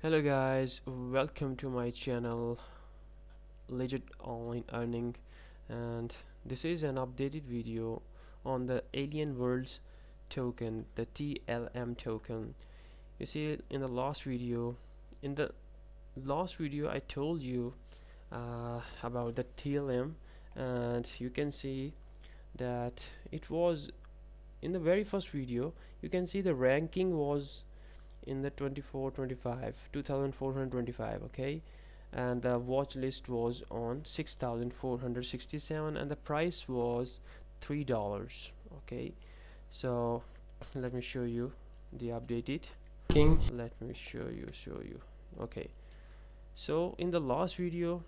Hello guys, welcome to my channel Legit Online Earning, and this is an updated video on the Alien Worlds token, the TLM token. You see, in the last video I told you about the TLM, and you can see that it was in the very first video. You can see the ranking was in the 2425, okay, and the watch list was on 6467 and the price was $3, okay. So let me show you the updated king. Let me show you. Okay, so in the last video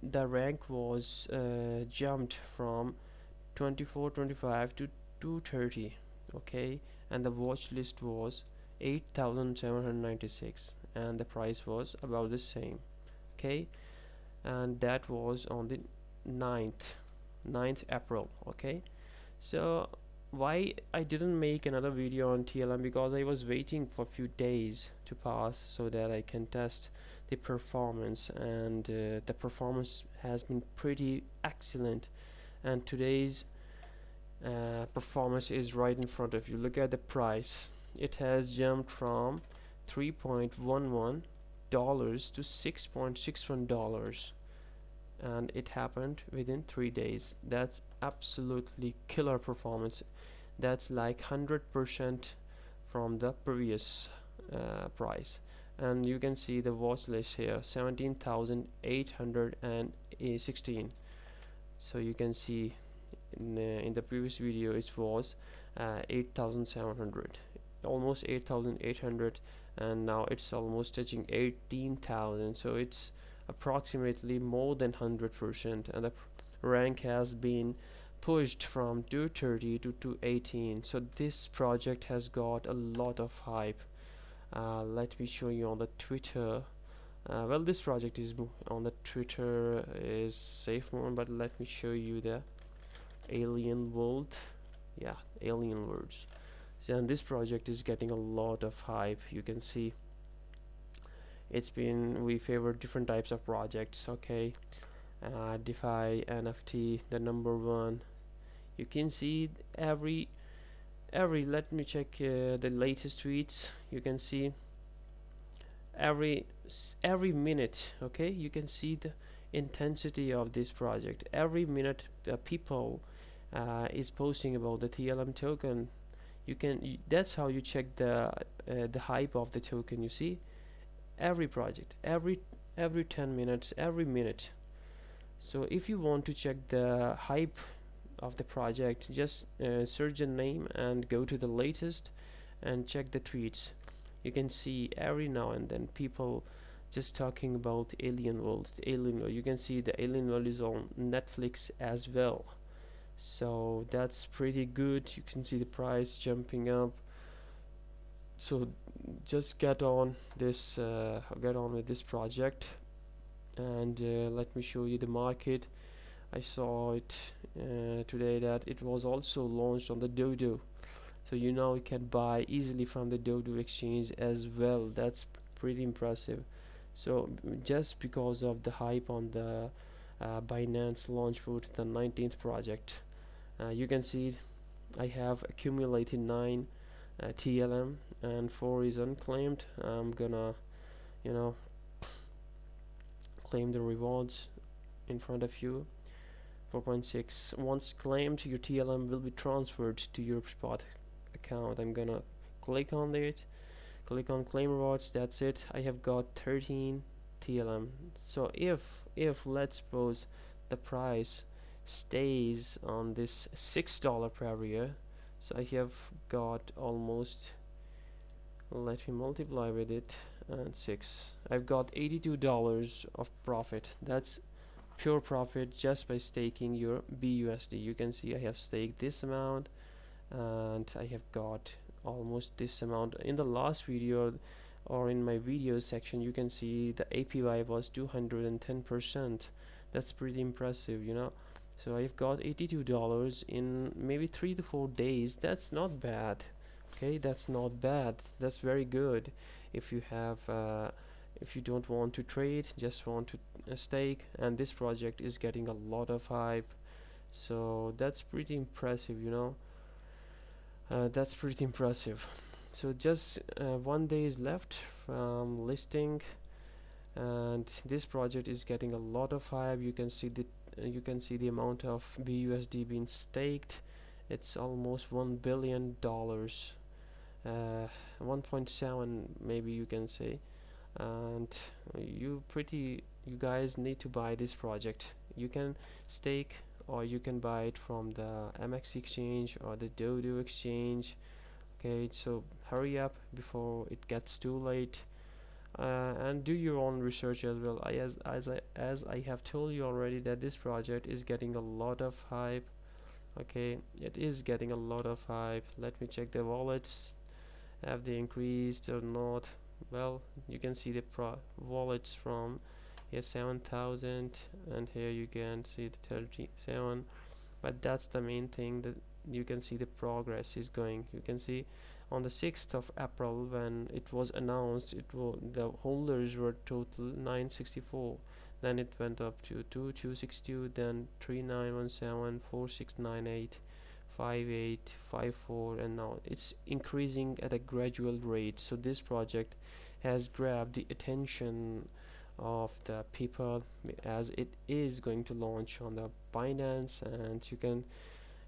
the rank was jumped from 2425 to 230, okay, and the watch list was 8796 and the price was about the same, okay, and that was on the 9th April, okay. So why I didn't make another video on TLM, because I was waiting for a few days to pass so that I can test the performance, and the performance has been pretty excellent, and today's performance is right in front of you. Look at the price. It has jumped from $3.11 to $6.61, and it happened within 3 days. That's absolutely killer performance. That's like 100% from the previous price. And you can see the watch list here, 17,816. so you can see in the previous video it was 8,700, almost 8,800, and now it's almost touching 18,000. So it's approximately more than 100%, and the rank has been pushed from 230 to 218. So this project has got a lot of hype. Let me show you on the Twitter. Well, this project is on the Twitter is SafeMoon, but let me show you the Alien World. Yeah, Alien Worlds. So, and this project is getting a lot of hype. You can see we favor different types of projects, okay. DeFi, NFT, the number one. You can see every let me check the latest tweets. You can see every minute, okay. You can see the intensity of this project. Every minute people is posting about the TLM token. That's how you check the hype of the token. You see, every project, every 10 minutes, every minute. So if you want to check the hype of the project, just search the name and go to the latest and check the tweets. You can see every now and then people just talking about Alien World. You can see the Alien World is on Netflix as well, so that's pretty good. You can see the price jumping up. So just get on with this project, and let me show you the market. I saw it today that it was also launched on the Dodo, so you can buy easily from the Dodo exchange as well. That's pretty impressive. So just because of the hype on the Binance launch for the 19th project, you can see I have accumulated 9 TLM and 4 is unclaimed. I'm gonna claim the rewards in front of you. 4.6. Once claimed, your TLM will be transferred to your spot account. I'm gonna click on it, click on claim rewards. That's it. I have got 13 TLM. So if let's suppose the price stays on this $6 per area, so I have got almost, let me multiply with it, and 6. I've got $82 of profit. That's pure profit just by staking your BUSD. You can see I have staked this amount and I have got almost this amount. In the last video or in my videos section, you can see the APY was 210%. That's pretty impressive, So I've got $82 in maybe 3 to 4 days. That's not bad, okay. That's not bad. That's very good if you have if you don't want to trade, just want to stake, and this project is getting a lot of hype. So that's pretty impressive, you know. That's pretty impressive. So just 1 day is left from listing, and this project is getting a lot of hype. You can see the amount of BUSD being staked. It's almost $1 billion, 1.7 maybe you can say. And you guys need to buy this project. You can stake, or you can buy it from the MX exchange or the Dodo exchange. Okay, so hurry up before it gets too late. And do your own research as well. As I have told you already, that this project is getting a lot of hype. Okay, it is getting a lot of hype. Let me check the wallets. Have they increased or not? Well, you can see the wallets from here 7,000, and here you can see the 37. But that's the main thing, that you can see the progress is going. You can see on the 6th of April when it was announced, the holders were total 964. Then it went up to 2262, then 3917, 4698, 5854, and now it's increasing at a gradual rate. So this project has grabbed the attention of the people, as it is going to launch on the Binance. And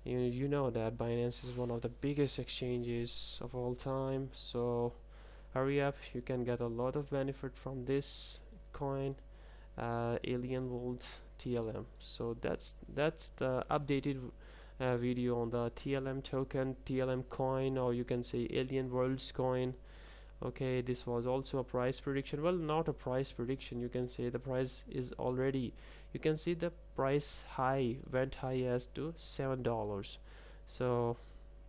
you know that Binance is one of the biggest exchanges of all time. So hurry up, you can get a lot of benefit from this coin, Alien Worlds TLM. So that's the updated video on the TLM token, TLM coin, or you can say Alien Worlds coin. Okay, this was also a price prediction. Well, not a price prediction, you can say the price is already, you can see the price went high as to $7. So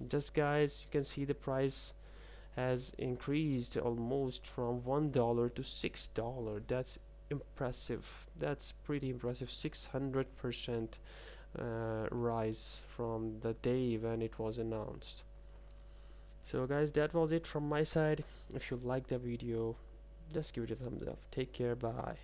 just guys, you can see the price has increased almost from $1 to $6. That's impressive. That's pretty impressive. 600% rise from the day when it was announced. So guys, that was it from my side. If you liked the video, just give it a thumbs up. Take care, bye.